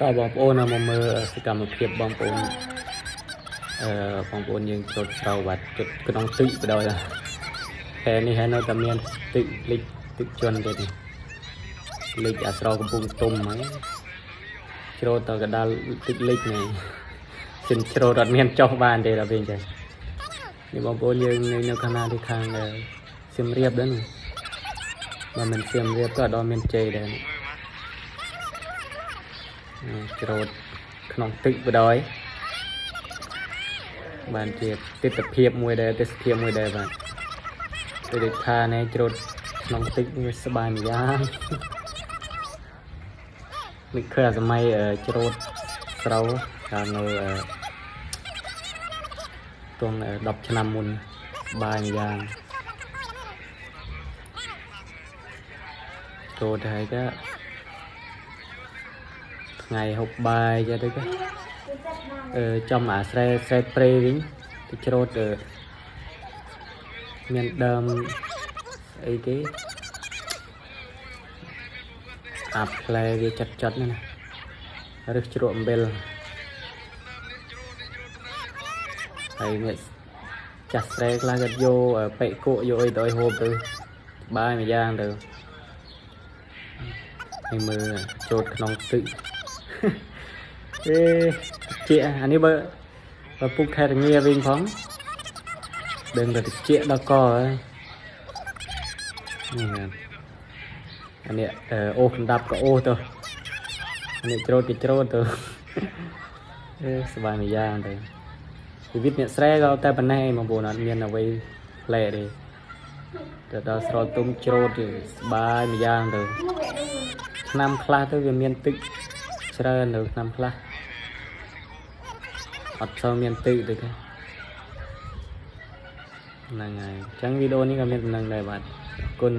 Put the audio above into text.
តបងប្អូនមកមើលសកម្មភាពបងប្អូនបងប្អូនយើងចូលស្រោបាត់ជិតក្នុងទឹកបដ ហើយតែនេះហើយនៅតែមានទឹកលិចទឹកជន់ទៀតនេះលិចអាស្រោកំពុងទុំហើយជ្រោតតកដាលទឹកលិចនេះសិនជ្រោតអត់មានចុះបានទេដល់វិញចឹងនេះបងប្អូនយើងនៅខាងណាទីខាងសៀមរាបដែរនេះបើមិនសៀមរាបក៏ដល់មានជ័យដែរជ្រោតក្នុងទឹកបដ បានជាទិដ្ឋភាពមួយដែរទេសភាពមួយដែរបាទដូចថានេះជ្រោតក្នុងទឹកវាសบายម្យ៉ាងនេះគឺសម័យជ្រោតស្រូវកាលនៅទង10ឆ្នាំមុនសบายម្យ៉ាងជ្រោតហើយក៏ថ្ងៃហូបបាយចឹងទៅចំអាស្រែព្រៃវិញទៅជ្រោតមានដើមអីគេអាប់ផ្លែវាចាត់ណារឹសជ្រក់អំបិលហើយអ្នកចាស់ស្រែខ្លះគាត់យកប៉ែកគក់យកអីទៅឲ្យហូបទៅបាយមួយយ៉ាងទៅហើយមើលជ្រោតក្នុងទឹកជាអានេះបើពុកខែរងាវិញផងដឹងតែតិចដល់កហើយនេះអានេះអូសដាប់ក៏អូសទៅអានេះជ្រោតគេជ្រោតទៅសบายមួយយ៉ាងទៅជីវិតអ្នកស្រែក៏តែប៉ុណ្ណេះបងប្អូនអត់មានអ្វីប្លែកទេទៅដល់ស្រោតទុំជ្រោតសบายមួយយ៉ាងទៅឆ្នាំខ្លះទៅវាមានទឹកច្រើននៅឆ្នាំខ្លះអត់សូវមានទឹកទេហ្នឹងហើយអញ្ចឹងវីដេអូនេះក៏មានប៉ុណ្្នឹងដែរបាទអរគុណ